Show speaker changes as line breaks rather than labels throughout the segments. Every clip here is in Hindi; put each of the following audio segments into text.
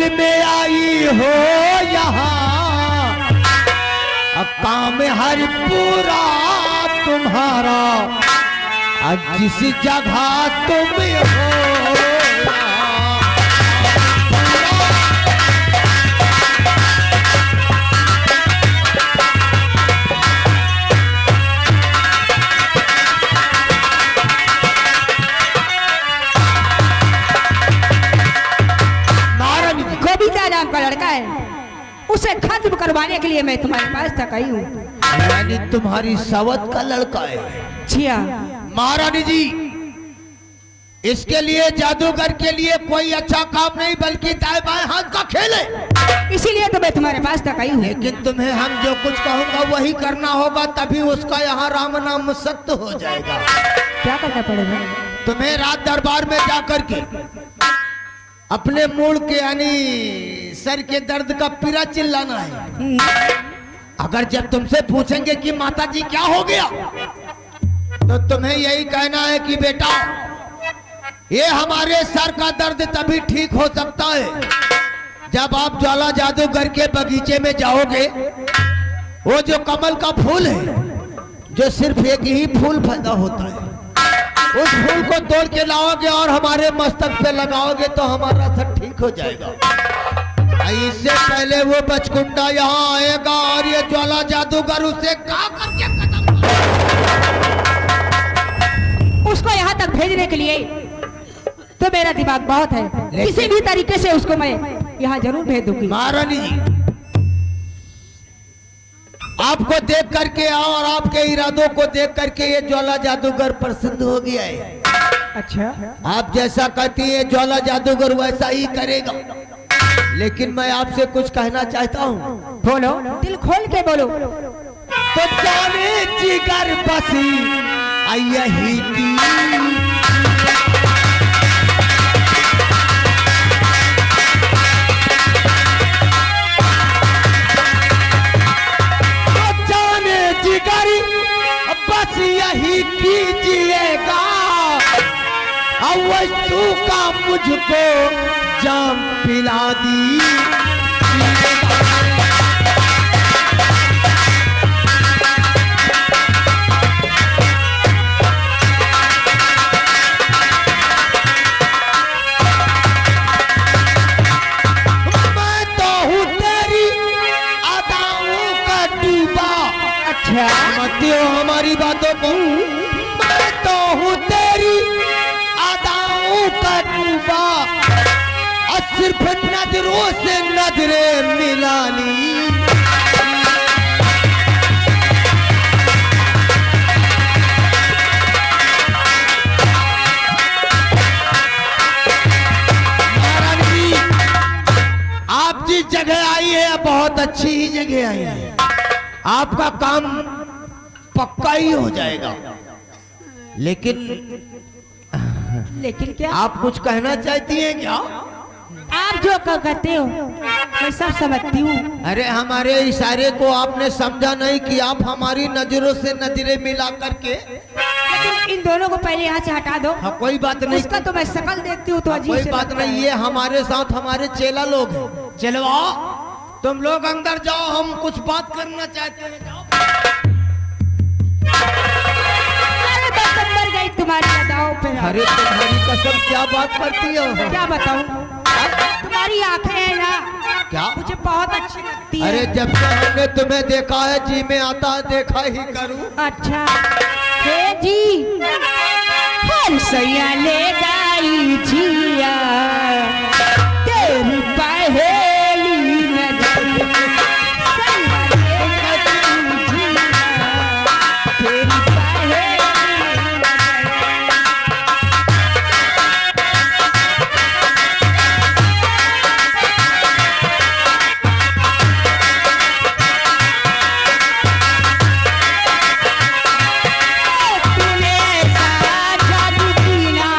दिल में आई हो यहाँ, अब काम हर पूरा तुम्हारा, अब जिस जगह तुम हो।
नाम का लड़का है, उसे खत्म करवाने के लिए मैं तुम्हारे पास तक आई हूँ।
यानी तुम्हारी सवत का लड़का है?
जी हाँ
महारानी जी, इसके लिए जादूगर के लिए कोई अच्छा काम नहीं बल्कि दाएं बाएं हाथ का खेल है,
इसीलिए तो मैं तुम्हारे पास तक आई हूँ।
लेकिन तुम्हें हम जो कुछ कहूँगा वही करना होगा, तभी उसका यहाँ राम नाम सत्य हो जाएगा।
क्या करना पड़ेगा?
तुम्हें रात दरबार में जाकर के अपने मूड के यानी सर के दर्द का पीरा चिल्लाना है। अगर जब तुमसे पूछेंगे कि माता जी क्या हो गया, तो तुम्हें यही कहना है कि बेटा ये हमारे सर का दर्द तभी ठीक हो सकता है जब आप ज्वाला जादूगर के बगीचे में जाओगे। वो जो कमल का फूल है, जो सिर्फ एक ही फूल पैदा होता है, उस फूल को तोड़ के लाओगे और हमारे मस्तक पे लगाओगे तो हमारा सर ठीक हो जाएगा। इससे पहले वो बचकुंडा यहाँ आएगा और ये ज्वाला जादूगर उसे का करके खत्म,
उसको यहाँ तक भेजने के लिए तो मेरा दिमाग बहुत है, किसी भी तरीके से उसको मैं यहाँ जरूर भेज दूंगी।
महारानी जी, आपको देख करके और आपके इरादों को देख करके ये ज्वाला जादूगर प्रसिद्ध हो गया है।
अच्छा,
आप जैसा कहती है ज्वाला जादूगर वैसा ही करेगा, लेकिन मैं आपसे कुछ कहना चाहता हूँ।
बोलो, दिल खोल के बोलो।
तो जाने जिगर बसी यही की, बस यही कीजिएगा, अवस्तु का मुझको जाम पिला दी। मैं तो हूँ तेरी अदाओं का डूबा। अच्छा, मत हो हमारी बातों को। मैं तो हूँ तेरी अदाओं का डूबा, और सिर्फ नजरों से नजरें मिलानी। महारानी जी, आप जिस जगह आई है बहुत अच्छी ही जगह आई है, आपका काम पक्का ही हो जाएगा। लेकिन
क्या
आप कुछ कहना चाहती हैं क्या?
आप जो कहते हो मैं सब समझती हूँ।
अरे हमारे इशारे को आपने समझा नहीं कि आप हमारी नजरों से नजरें मिला करके।
इन दोनों को पहले यहाँ से हटा दो।
हाँ, कोई बात नहीं,
उसका तो मैं शकल देखती हूँ तो अजीब
कोई बात नहीं, ये हमारे साथ हमारे चेला लोग हैं। चलो तुम लोग अंदर जाओ, हम कुछ बात करना चाहते हैं। जाओ।
अरे बस गई तुम्हारी अदाओं पे।
अरे तुम्हारी कसम, क्या बात करती हो?
क्या बताऊं, तुम्हारी आंखें हैं ना,
क्या
मुझे बहुत अच्छी लगती है।
अरे जब से हमने तुम्हें देखा है जी में आता है देखा ही करूं।
अच्छा हे जी, हर सैया ले गाई जिया तेरी पहेली नजर, सैया ले गाई जिया तेरी पहेली तूने सा जादू कीना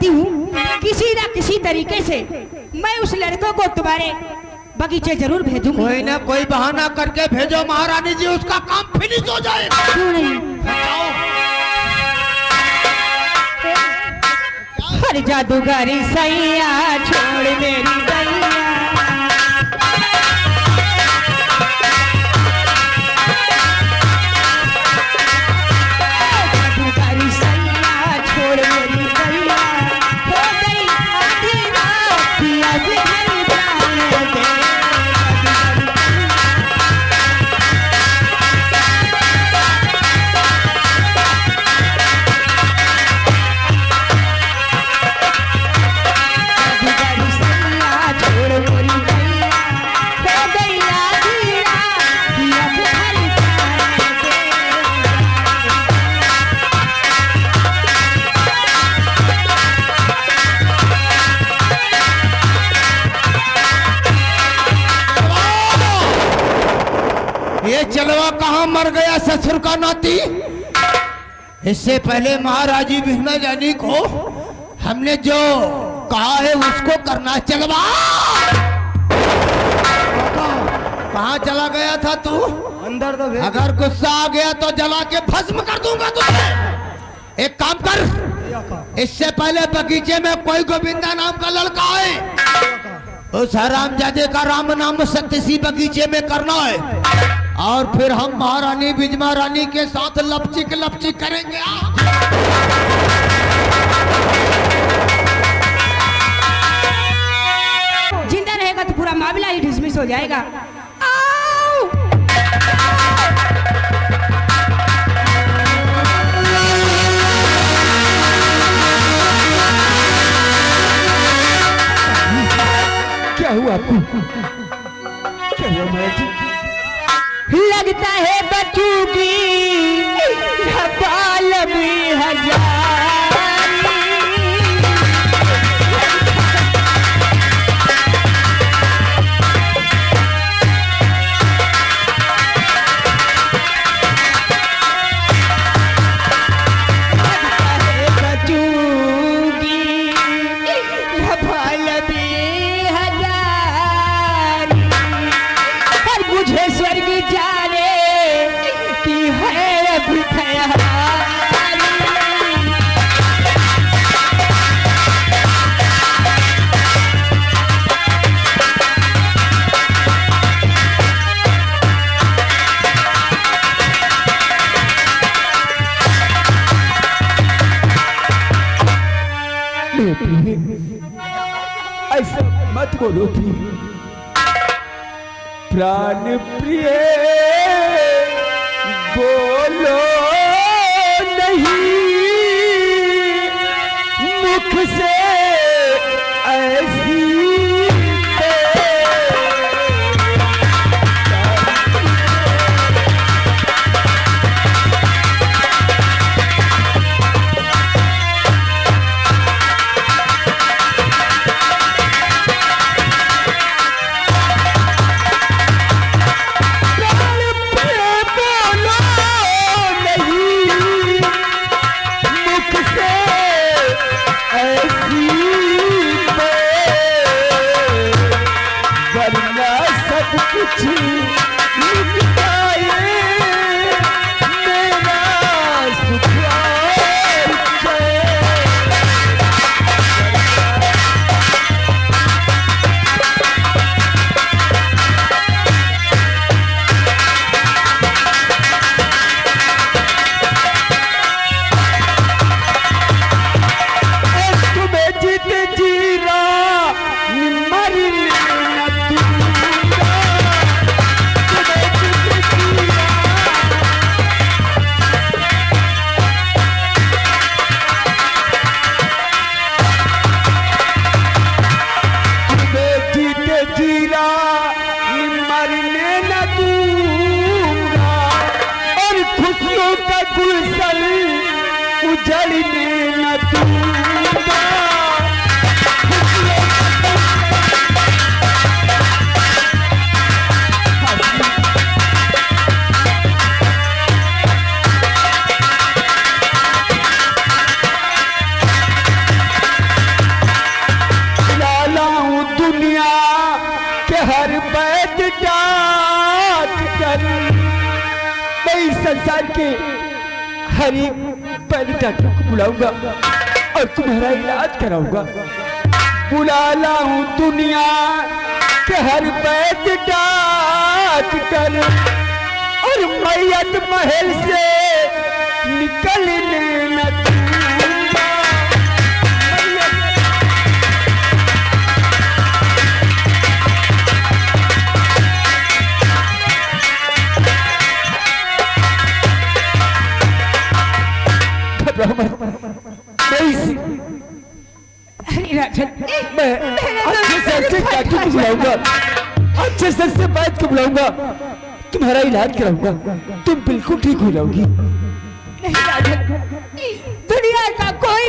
चाहती हूँ किसी ना किसी तरीके से मैं उस लड़कों को तुम्हारे बगीचे जरूर भेजूंगी।
कोई ना कोई बहाना करके भेजो महारानी जी, उसका काम फिनिश हो जाएगा।
क्यों नहीं? हर जादूगरी सैया छोड़ मेरी गैया, जादूगरी सैया छोड़ मेरी गैया, हो गई आधी रात की अब घर जाने दे।
ये चलवा कहाँ मर गया ससुर का नाती। इससे पहले महाराजी भीमा जानी को हमने जो कहा है उसको करना। चलवा कहाँ चला गया था तू?
अंदर तो भेज।
अगर गुस्सा आ गया तो जला के भस्म कर दूंगा तुझे। एक काम कर, इससे पहले बगीचे में कोई गोविंदा नाम का लड़का है, उस हरामजादे का राम नाम सत्य सी बगीचे में करना है, और फिर हम महारानी बिजमा रानी के साथ लपचिक लपचिक करेंगे।
जिंदा रहेगा तो पूरा मामला ही डिसमिस हो जाएगा।
क्या हुआ आपको? क्या हुआ महाराज जी?
लगता है बच्चों की बाल भी हजार। स्वर्ग जाने की है अब तैयारी।
ऐसा मत बोलो प्राण प्रिय, बोलो नहीं मुख से ऐसी हरी पहले डॉक्टर को बुलाऊंगा और तुम्हारा इलाज कराऊंगा। बुला लाऊं दुनिया के हर वैद्य डॉक्टर और मैयत महल से निकलने न दूंगा।
अरे राजन,
मैं अच्छे से अच्छे डॉक्टर को बुलाऊंगा, अच्छे से अच्छे वैद्य को बुलाऊंगा, तुम्हारा इलाज कराऊंगा, तुम बिल्कुल ठीक हो जाओगी।
नहीं राजन,